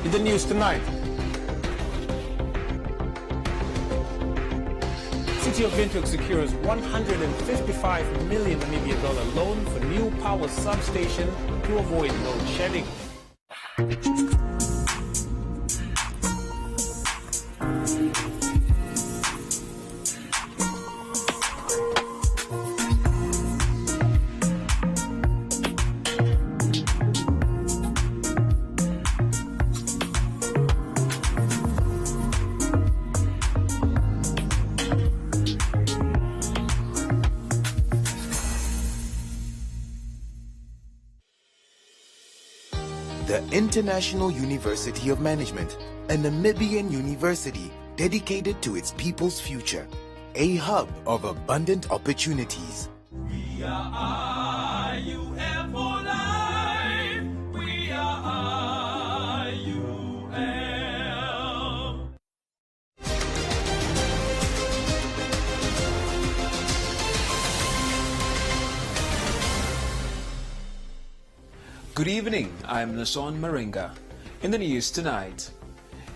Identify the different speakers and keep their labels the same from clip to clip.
Speaker 1: In the news tonight, City of Windhoek secures 155 million Namibian dollar loan for new power substation to avoid load shedding.
Speaker 2: The International University of Management, a Namibian university dedicated to its people's future, a hub of abundant opportunities.
Speaker 3: We are IUM for life. We are IUM.
Speaker 4: Good evening, I'm Nason Maringa. In the news tonight,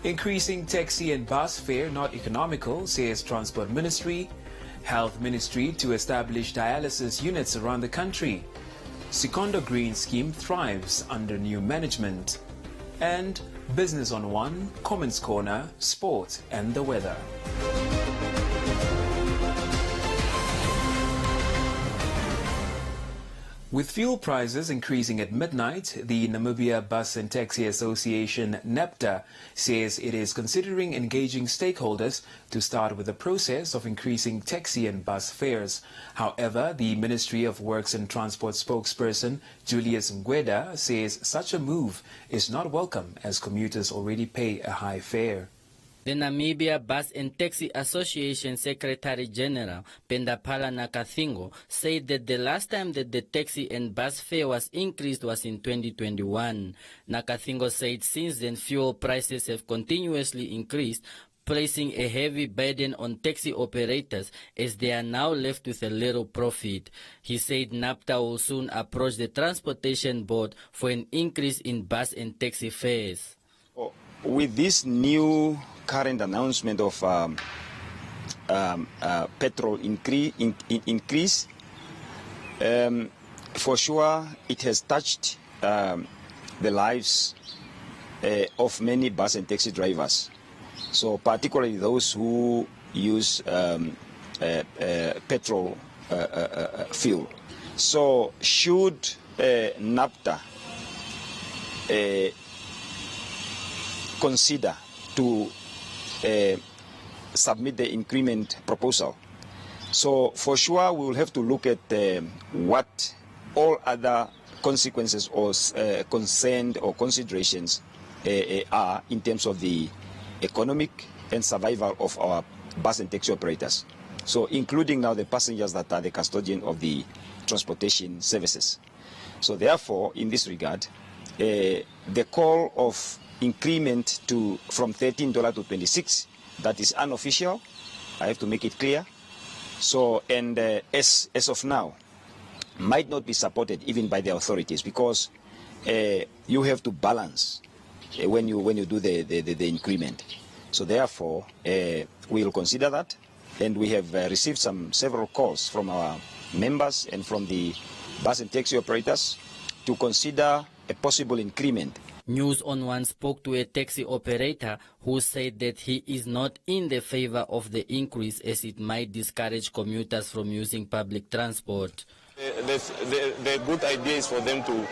Speaker 4: increasing taxi and bus fare not economical, says Transport Ministry. Health Ministry to establish dialysis units around the country. Secondo Green scheme thrives under new management. And Business on One, Comments Corner, Sport and the weather. With fuel prices increasing at midnight, the Namibia Bus and Taxi Association, NAPTA, says it is considering engaging stakeholders to start with the process of increasing taxi and bus fares. However, the Ministry of Works and Transport spokesperson, Julius Ngweda, says such a move is not welcome as commuters already pay a high fare.
Speaker 5: The Namibia Bus and Taxi Association Secretary General Pendaphala Nakathingo said that the last time that the taxi and bus fare was increased was in 2021. Nakathingo said since then fuel prices have continuously increased, placing a heavy burden on taxi operators as they are now left with a little profit. He said NAPTA will soon approach the Transportation Board for an increase in bus and taxi fares.
Speaker 6: With this new current announcement of petrol increase, for sure it has touched the lives of many bus and taxi drivers. So particularly those who use petrol fuel. So should NAPTA consider to submit the increment proposal. So for sure we will have to look at what all other consequences or concerned or considerations are in terms of the economic and survival of our bus and taxi operators. So including now the passengers that are the custodian of the transportation services. So therefore, in this regard, the call of increment from $13 to $26, that is unofficial. I have to make it clear. So, and as of now, might not be supported even by the authorities because you have to balance when you do the increment. So therefore, we will consider that, and we have received several calls from our members and from the bus and taxi operators to consider a possible increment.
Speaker 5: News on One spoke to a taxi operator who said that he is not in the favor of the increase as it might discourage commuters from using public transport.
Speaker 7: The good idea is for them to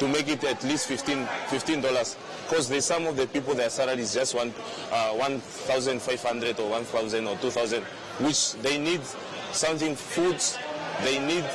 Speaker 7: make it at least $15 because there's some of the people their salary is just 1,500 or 1,000 or 2,000, which they need something, foods, they need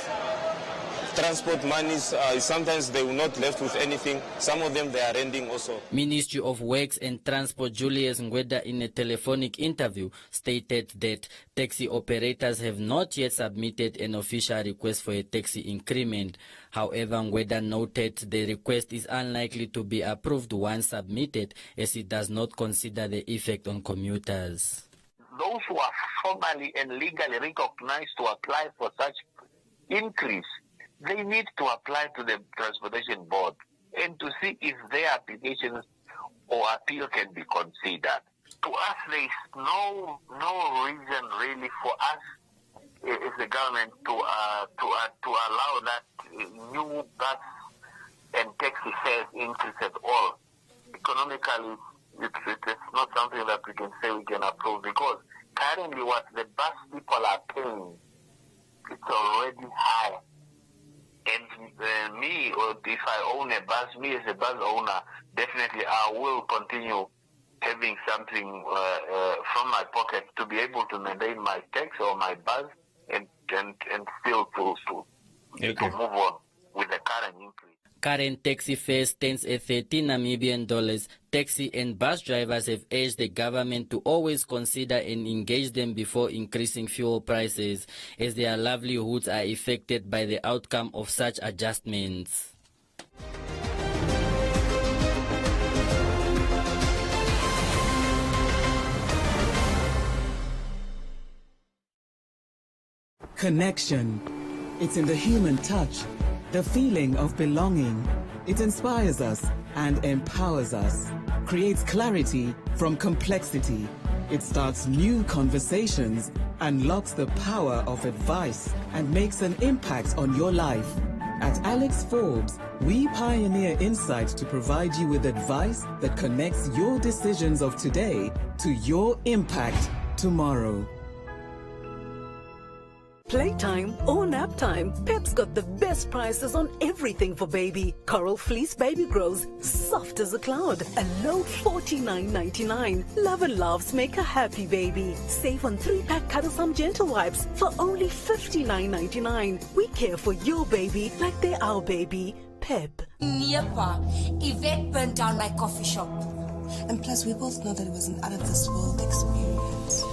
Speaker 7: transport monies. Sometimes they will not left with anything. Some of them they are renting also.
Speaker 5: Ministry of Works and Transport Julius Ngweda in a telephonic interview stated that taxi operators have not yet submitted an official request for a taxi increment. However, Ngweda noted the request is unlikely to be approved once submitted as it does not consider the effect on commuters.
Speaker 8: Those who are formally and legally recognized to apply for such increase, they need to apply to the Transportation Board and to see if their applications or appeal can be considered. To us, there is no reason really for us as the government to allow that new bus and taxi fares increase at all. Economically, it's not something that we can say we can approve, because currently what the bus people are paying, it's already high. And me, or if I own a bus, me as a bus owner, definitely I will continue having something from my pocket to be able to maintain my tax or my bus and still to move on with the current increase.
Speaker 5: Current taxi fare stands at 13 Namibian dollars. Taxi and bus drivers have urged the government to always consider and engage them before increasing fuel prices, as their livelihoods are affected by the outcome of such adjustments.
Speaker 9: Connection. It's in the human touch, the feeling of belonging. It inspires us and empowers us, creates clarity from complexity. It starts new conversations, unlocks the power of advice, and makes an impact on your life. At Alex Forbes, we pioneer insight to provide you with advice that connects your decisions of today to your impact tomorrow.
Speaker 10: Playtime or nap time, Pep's got the best prices on everything for baby. Coral Fleece Baby Grows, soft as a cloud, a low $49.99. Love and Loves make a happy baby. Save on 3-pack Cuddlesome Gentle Wipes for only $59.99. We care for your baby like they're our baby. Pep.
Speaker 11: Nepa, Yvette burned down my coffee shop.
Speaker 12: And plus, we both know that it was an out-of-this-world experience.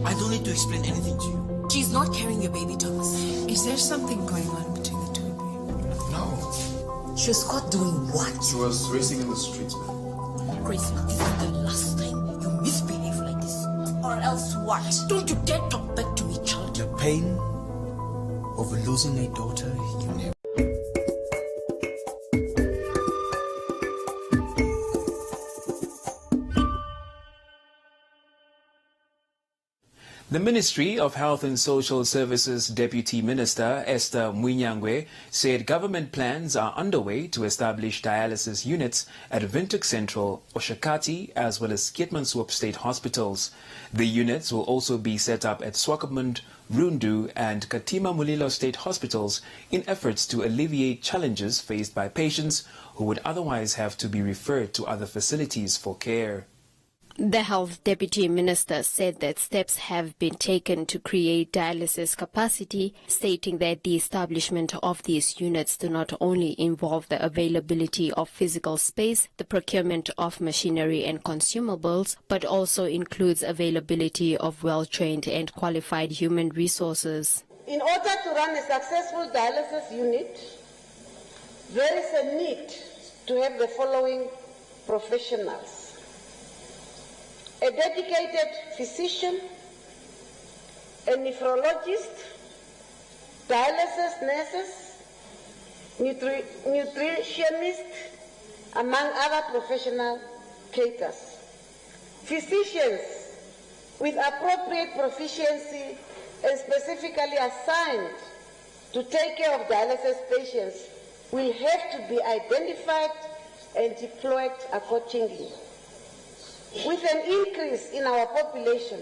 Speaker 13: I don't need to explain anything to you.
Speaker 11: She's not carrying your baby, Thomas.
Speaker 12: Is there something going on between the two of you?
Speaker 13: No.
Speaker 11: She was caught doing what?
Speaker 13: She was racing in the streets, man.
Speaker 11: Grace, this is the last time you misbehave like this. Or else what? Don't you dare talk back to me, child.
Speaker 13: The pain of losing a daughter you never...
Speaker 4: The Ministry of Health and Social Services Deputy Minister Esther Mwinyangwe said government plans are underway to establish dialysis units at Windhoek Central, Oshakati, as well as Keetmanshoop State Hospitals. The units will also be set up at Swakopmund, Rundu and Katima Mulilo State Hospitals in efforts to alleviate challenges faced by patients who would otherwise have to be referred to other facilities for care.
Speaker 14: The Health Deputy Minister said that steps have been taken to create dialysis capacity, stating that the establishment of these units do not only involve the availability of physical space, the procurement of machinery and consumables, but also includes availability of well-trained and qualified human resources.
Speaker 15: In order to run a successful dialysis unit, there is a need to have the following professionals: a dedicated physician, a nephrologist, dialysis nurses, nutritionist, among other professional caterers. Physicians with appropriate proficiency and specifically assigned to take care of dialysis patients will have to be identified and deployed accordingly. With an increase in our population,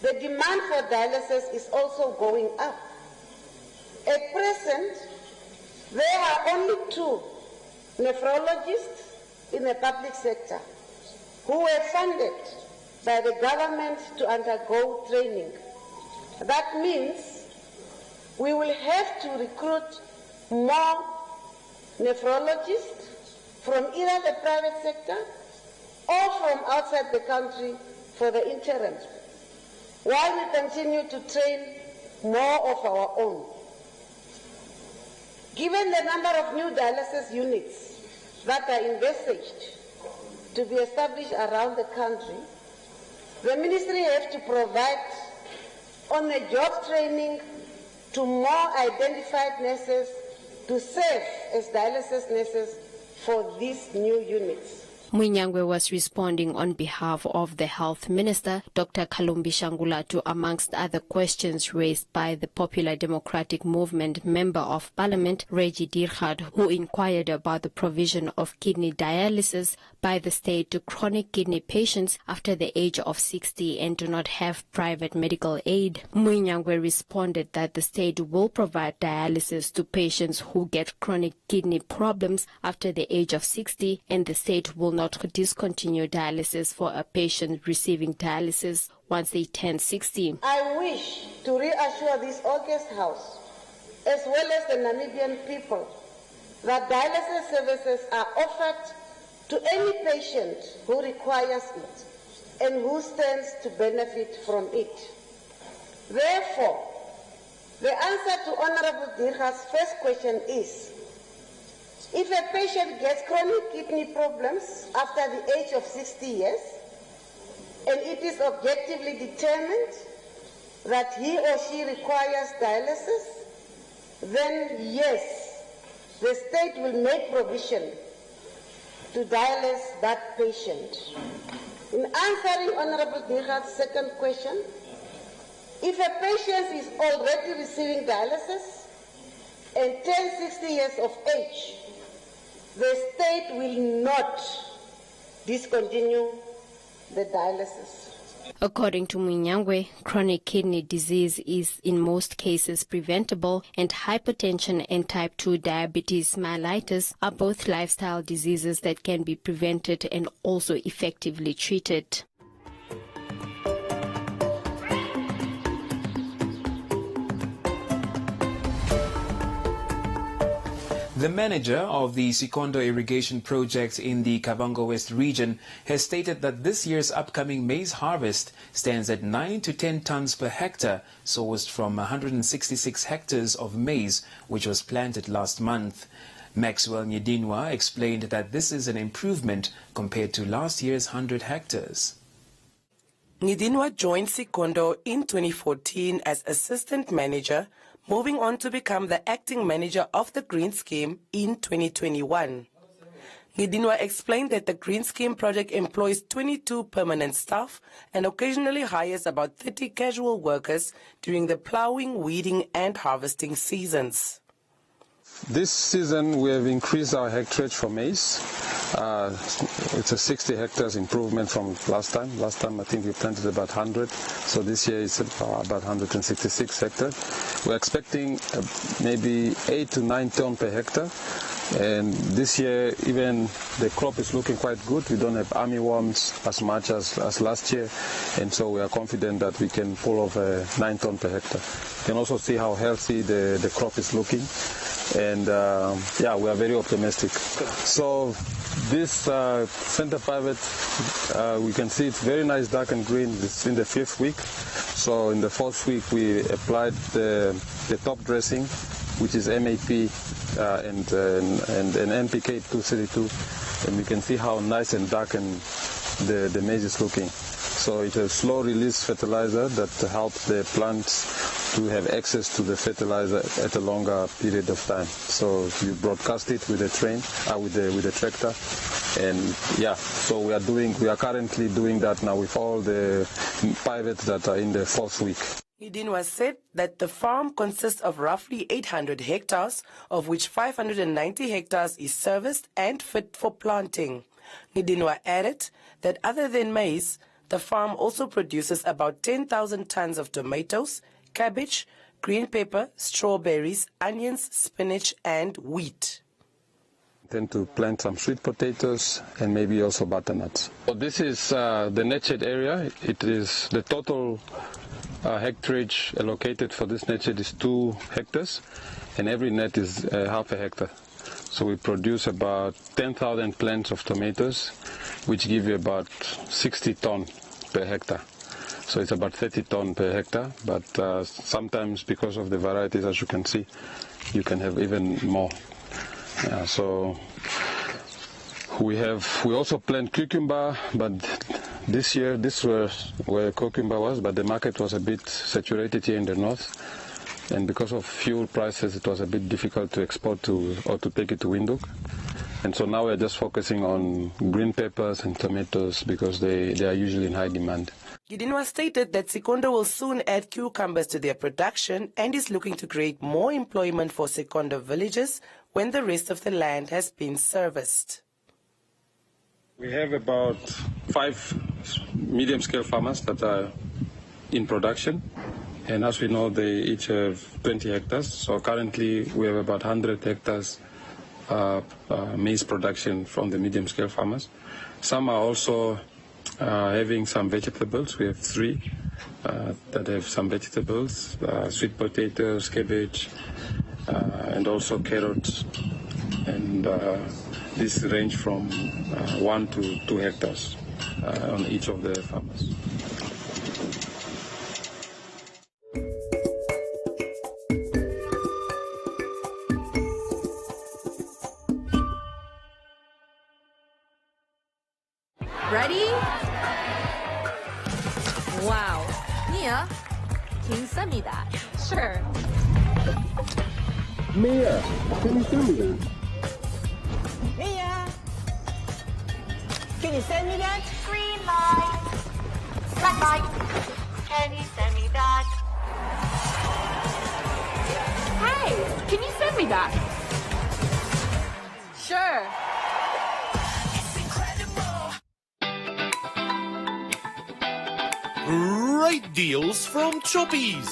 Speaker 15: the demand for dialysis is also going up. At present, there are only 2 nephrologists in the public sector who were funded by the government to undergo training. That means we will have to recruit more nephrologists from either the private sector or from outside the country for the interim, while we continue to train more of our own. Given the number of new dialysis units that are envisaged to be established around the country, the ministry has to provide on-the-job training to more identified nurses to serve as dialysis nurses for these new units.
Speaker 14: Mwinyangwe was responding on behalf of the Health Minister, Dr. Kalumbi Shangula, to amongst other questions raised by the Popular Democratic Movement Member of Parliament, Reggie Dirghad, who inquired about the provision of kidney dialysis by the state to chronic kidney patients after the age of 60 and do not have private medical aid. Mwinyangwe responded that the state will provide dialysis to patients who get chronic kidney problems after the age of 60, and the state will not discontinue dialysis for a patient receiving dialysis once they turn 60.
Speaker 15: I wish to reassure this August House, as well as the Namibian people, that dialysis services are offered to any patient who requires it and who stands to benefit from it. Therefore, the answer to Honorable Dirghad's first question is, if a patient gets chronic kidney problems after the age of 60 years, and it is objectively determined that he or she requires dialysis, then yes, the state will make provision to dialyse that patient. In answering Honorable Dirghad's second question, if a patient is already receiving dialysis and turns 60 years of age, the state will not discontinue the dialysis.
Speaker 14: According to Mwinyangwe, chronic kidney disease is in most cases preventable, and hypertension and type 2 diabetes mellitus are both lifestyle diseases that can be prevented and also effectively treated.
Speaker 4: The manager of the Sikondo irrigation project in the Kavango West region has stated that this year's upcoming maize harvest stands at 9 to 10 tons per hectare, sourced from 166 hectares of maize which was planted last month. Maxwell Nyedinwa explained that this is an improvement compared to last year's 100 hectares.
Speaker 16: Nyedinwa joined Sikondo in 2014 as assistant manager, moving on to become the acting manager of the Green Scheme in 2021. Nyedinwa explained that the Green Scheme project employs 22 permanent staff and occasionally hires about 30 casual workers during the ploughing, weeding and harvesting seasons.
Speaker 17: This season we have increased our hectarage for maize. It's a 60 hectares improvement from last time. Last time I think we planted about 100, so this year it's about 166 hectares. We're expecting maybe 8 to 9 ton per hectare, and this year even the crop is looking quite good. We don't have armyworms as much as last year, and so we are confident that we can pull off 9 ton per hectare. You can also see how healthy the crop is looking, and yeah, we are very optimistic. So this center pivot, we can see it's very nice dark and green. It's in the 5th week. So in the 4th week we applied the top dressing, which is MAP and NPK 232, and you can see how nice and dark and the maize is looking. So it's a slow release fertilizer that helps the plants to have access to the fertilizer at a longer period of time. So you broadcast it with a train, with the tractor, and yeah. So we are currently doing that now with all the pivots that are in the 4th week.
Speaker 16: Nyedinwa said that the farm consists of roughly 800 hectares, of which 590 hectares is serviced and fit for planting. Nyedinwa added that other than maize, the farm also produces about 10,000 tons of tomatoes, cabbage, green pepper, strawberries, onions, spinach and wheat.
Speaker 17: Tend to plant some sweet potatoes and maybe also butternuts. So this is the nurtured area. It is the total hectarage allocated for this nurtured is 2 hectares, and every net is half a hectare. So we produce about 10,000 plants of tomatoes, which give you about 60 ton per hectare. So it's about 30 ton per hectare, but sometimes because of the varieties, as you can see, you can have even more. So we also plant cucumber, but this year this was where cucumber was, but the market was a bit saturated here in the north, and because of fuel prices, it was a bit difficult to export or to take it to Windhoek. And so now we're just focusing on green peppers and tomatoes because they are usually in high demand.
Speaker 16: Gidinwa stated that Sekondo will soon add cucumbers to their production and is looking to create more employment for Sekondo villagers when the rest of the land has been serviced.
Speaker 17: We have about 5 medium-scale farmers that are in production, and as we know, they each have 20 hectares. So currently, we have about 100 hectares maize production from the medium-scale farmers. Some are also having some vegetables. We have 3 that have some vegetables, sweet potatoes, cabbage, and also carrots. And this range from 1 to 2 hectares on each of the farmers.
Speaker 18: Ready? Wow. Mia, can you send me that? Sure.
Speaker 17: Mia, can you send me that?
Speaker 19: Mia, can you send me that?
Speaker 20: Green light, red light, can you send me that?
Speaker 18: Hey, can you send me that? Sure.
Speaker 21: Great deals from Choppies.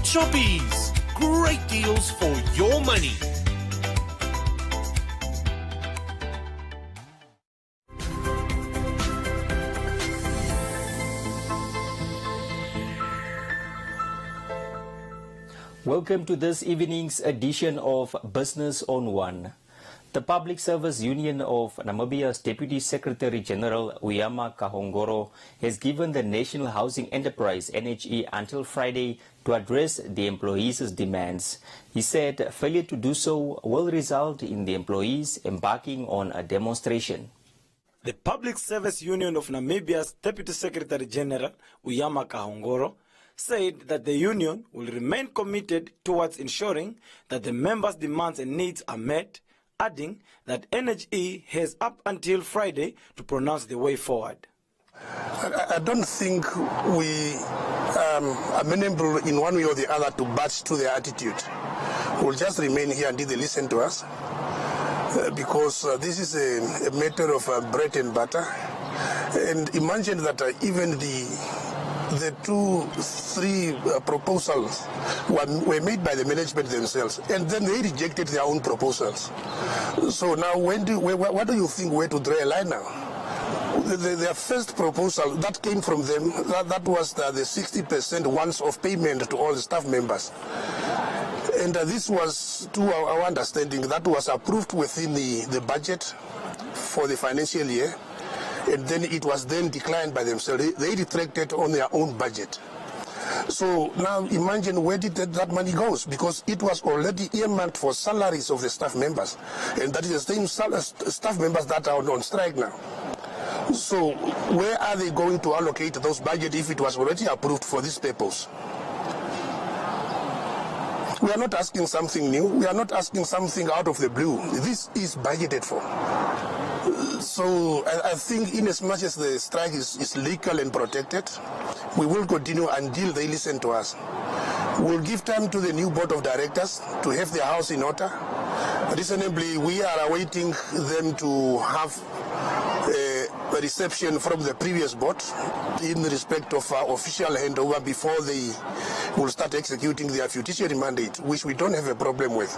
Speaker 21: Choppies, great deals for your money.
Speaker 5: Welcome to this evening's edition of Business on One. The Public Service Union of Namibia's Deputy Secretary General Uyama Kahongoro has given the National Housing Enterprise NHE until Friday to address the employees' demands. He said failure to do so will result in the employees embarking on a demonstration.
Speaker 22: The Public Service Union of Namibia's Deputy Secretary General Uyama Kahongoro said that the union will remain committed towards ensuring that the members' demands and needs are met, adding that NHE has up until Friday to pronounce the way forward.
Speaker 23: I don't think we are amenable in one way or the other to budge to their attitude. We'll just remain here until they listen to us because this is a matter of bread and butter. And imagine that even the 2-3 proposals were made by the management themselves, and then they rejected their own proposals. So now, what do you think where to draw a line now? Their first proposal that came from them, that was the 60% once-off payment to all the staff members. And this was, to our understanding, that was approved within the budget for the financial year. And then it was then declined by themselves. They retracted on their own budget. So now imagine where did that money goes, because it was already earmarked for salaries of the staff members. And that is the same staff members that are on strike now. So where are they going to allocate those budgets if it was already approved for this purpose? We are not asking something new. We are not asking something out of the blue. This is budgeted for. So I think in as much as the strike is legal and protected, we will continue until they listen to us. We'll give time to the new board of directors to have their house in order. Reasonably, we are awaiting them to have a reception from the previous board in respect of official handover before they will start executing their fiduciary mandate, which we don't have a problem with.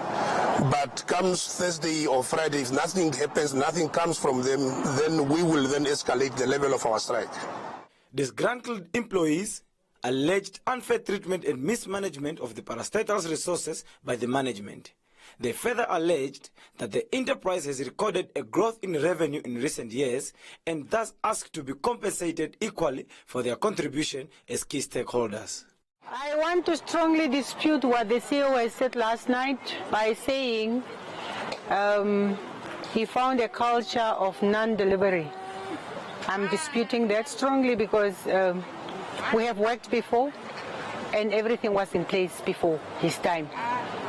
Speaker 23: But comes Thursday or Friday, if nothing happens, nothing comes from them, then we will then escalate the level of our strike.
Speaker 22: Disgruntled employees alleged unfair treatment and mismanagement of the parastatal's resources by the management. They further alleged that the enterprise has recorded a growth in revenue in recent years and thus asked to be compensated equally for their contribution as key stakeholders.
Speaker 1: I want to strongly dispute what the CEO has said last night by saying he found a culture of non-delivery. I'm disputing that strongly because we have worked before and everything was in place before his time.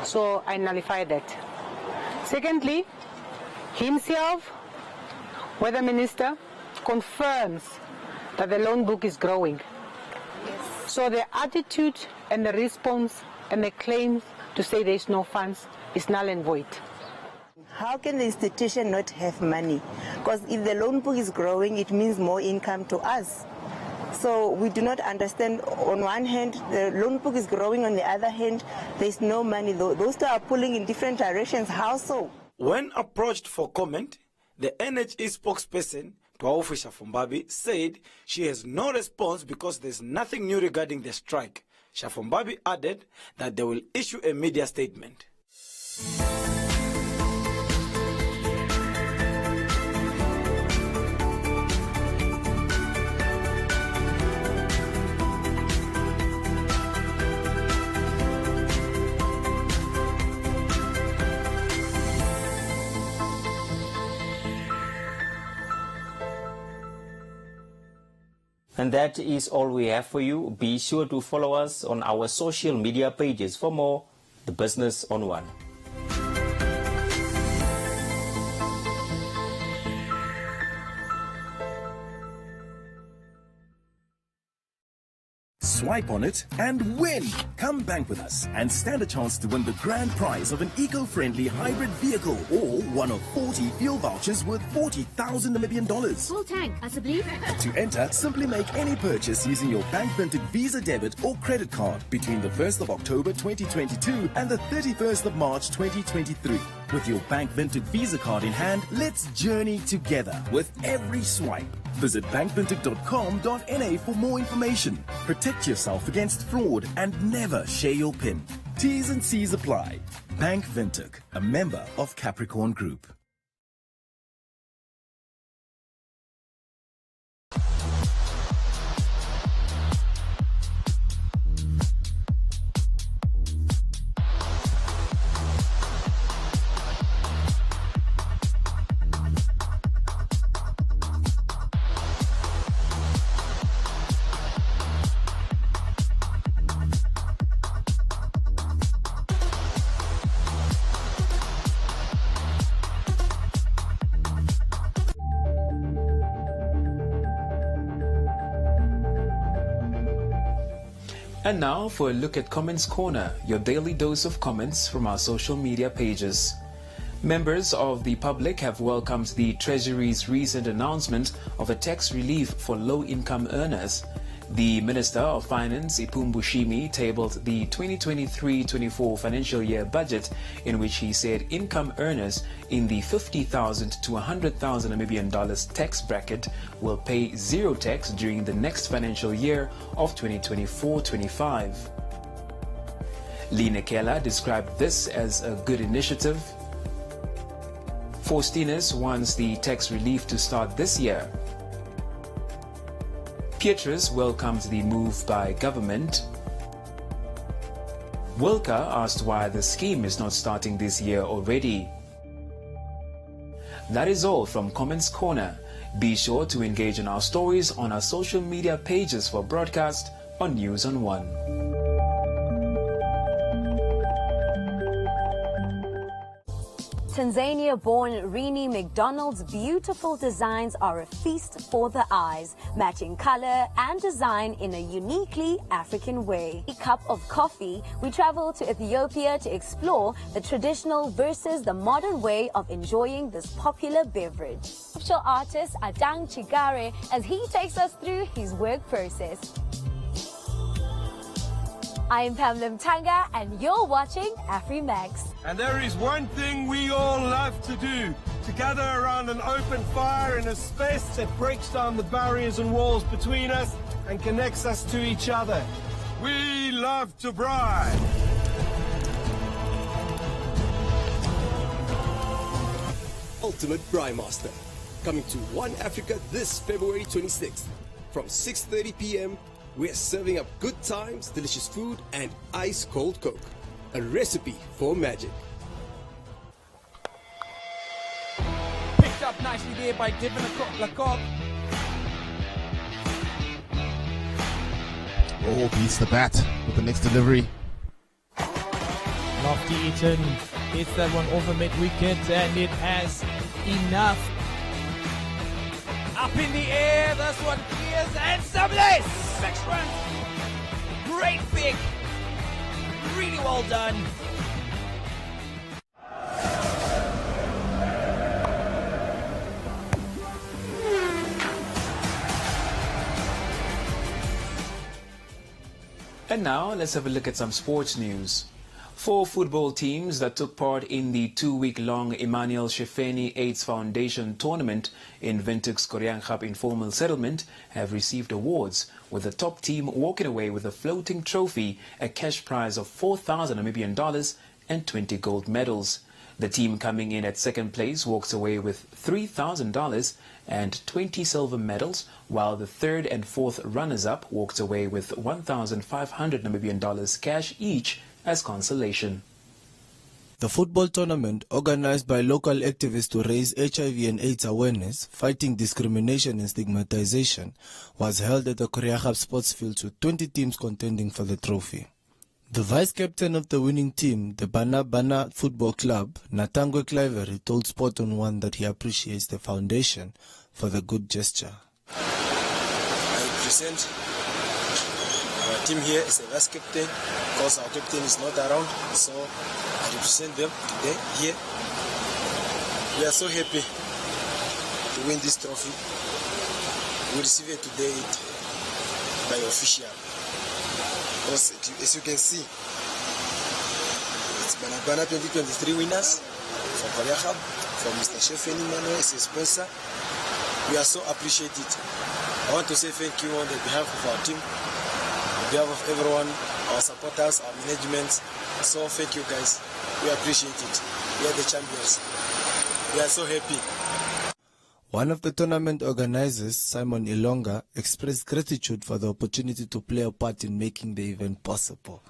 Speaker 1: So I nullify that. Secondly, himself, Weather Minister, confirms that the loan book is growing. So the attitude and the response and the claims to say there is no funds is null and void.
Speaker 2: How can the institution not have money? Because if the loan book is growing, it means more income to us. So we do not understand. On one hand, the loan book is growing. On the other hand, there's no money. Those two are pulling in different directions. How so?
Speaker 22: When approached for comment, the NHE spokesperson, Twaofu Shafumbabi, said she has no response because there's nothing new regarding the strike. Shafumbabi added that they will issue a media statement.
Speaker 3: And that is all we have for you. Be sure to follow us on our social media pages for more The Business on One.
Speaker 24: Swipe on it and win! Come bank with us and stand a chance to win the grand prize of an eco-friendly hybrid vehicle or one of 40 fuel vouchers worth $40,000 Namibian.
Speaker 18: Full tank, I believe.
Speaker 24: To enter, simply make any purchase using your bank-printed Visa debit or credit card between the 1st of October 2022 and the 31st of March 2023. With your bank-vinted Visa card in hand, let's journey together with every swipe. Visit bankvinted.com.na for more information. Protect yourself against fraud and never share your PIN. T's and C's apply. Bank Vinted, a member of Capricorn Group.
Speaker 4: And now for a look at Comments Corner, your daily dose of comments from our social media pages. Members of the public have welcomed the Treasury's recent announcement of a tax relief for low-income earners. The Minister of Finance, Ipumbushimi, tabled the 2023-24 financial year budget in which he said income earners in the $50,000 to $100,000 Namibian tax bracket will pay zero tax during the next financial year of 2024-25. Lee Nekela described this as a good initiative. Faustinus wants the tax relief to start this year. Pietrus welcomed the move by government. Wilka asked why the scheme is not starting this year already. That is all from Comments Corner. Be sure to engage in our stories on our social media pages for broadcast on News on One.
Speaker 25: Tanzania-born Rini McDonald's beautiful designs are a feast for the eyes, matching color and design in a uniquely African way. A cup of coffee, we travel to Ethiopia to explore the traditional versus the modern way of enjoying this popular beverage. Sculpture artist Adang Chigare as he takes us through his work process. I am Pamela Mtanga and you're watching AfriMax.
Speaker 21: And there is one thing we all love to do, to gather around an open fire in a space that breaks down the barriers and walls between us and connects us to each other. We love to braai.
Speaker 26: Ultimate Braai Master, coming to One Africa this February 26th from 6:30 p.m. we're serving up good times, delicious food, and ice-cold Coke. A recipe for magic.
Speaker 6: Picked up nicely there by Devin Lacob.
Speaker 7: Oh, beats the bat with the next delivery.
Speaker 6: Lofty Eaton hits that one over mid-wicket, and it has enough. Up in the air, this one clears, and some less! 6 runs. Great pick. Really well done.
Speaker 4: And now let's have a look at some sports news. 4 football teams that took part in the 2-week-long Emmanuel Shefeni AIDS Foundation tournament in Windhoek's Korean Cup informal settlement have received awards, with the top team walking away with a floating trophy, a cash prize of 4,000 Namibian dollars and 20 gold medals. The team coming in at second place walks away with $3,000 and 20 silver medals, while the third and fourth runners-up walked away with 1,500 Namibian dollars cash each as consolation.
Speaker 8: The football tournament, organized by local activists to raise HIV and AIDS awareness, fighting discrimination and stigmatization, was held at the Korea Cup sports fields with 20 teams contending for the trophy. The vice-captain of the winning team, the Bana Bana Football Club, Natangwe Clivery, told Sport on One that he appreciates the foundation for the good gesture.
Speaker 22: I present our team here as a vice-captain because our captain is not around, so I represent them today here. We are so happy to win this trophy. We receive it today by official. Because as you can see, it's Banabana 2023 winners for Korea Cup, for Mr. Shefeni Manuel as a sponsor. We are so appreciated. I want to say thank you on behalf of our team, on behalf of everyone, our supporters, our management. So thank you guys. We appreciate it. We are the champions. We are so happy.
Speaker 8: One of the tournament organizers, Simon Ilonga, expressed gratitude for the opportunity to play a part in making the event possible.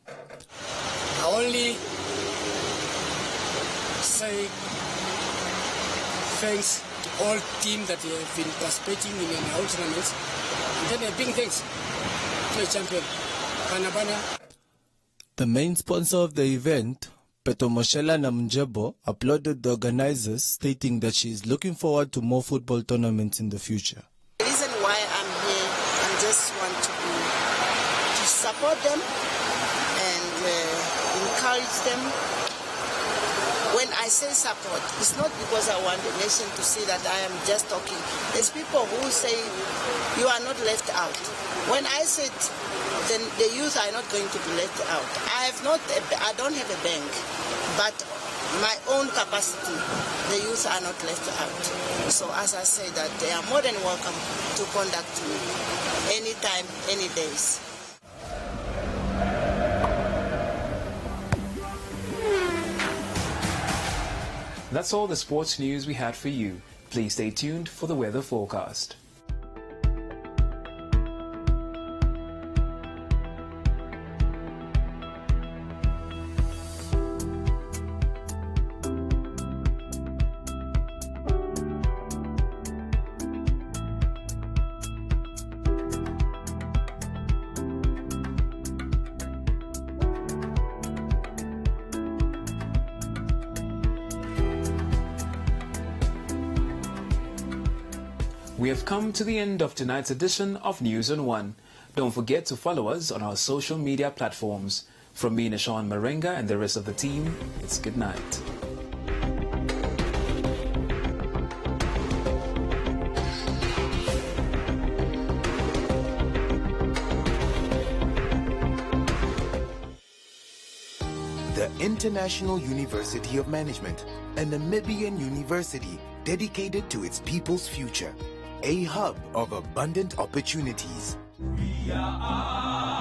Speaker 9: I only say thanks to all teams that have been participating in the whole tournament. And then a big thanks to the champion, Banabana.
Speaker 8: The main sponsor of the event, Petomoshela Namjebo, applauded the organizers, stating that she is looking forward to more football tournaments in the future.
Speaker 10: The reason why I'm here, I just want to support them and encourage them. When I say support, it's not because I want the nation to see that I am just talking. There's people who say you are not left out. When I said then the youth are not going to be left out. I don't have a bank, but my own capacity, the youth are not left out. So as I say that they are more than welcome to contact me anytime, any days.
Speaker 4: That's all the sports news we had for you. Please stay tuned for the weather forecast. We have come to the end of tonight's edition of News on One. Don't forget to follow us on our social media platforms. From me, Nashawn Marenga, and the rest of the team, it's good night.
Speaker 12: The International University of Management, a Namibian university dedicated to its people's future. A hub of abundant opportunities.
Speaker 27: We are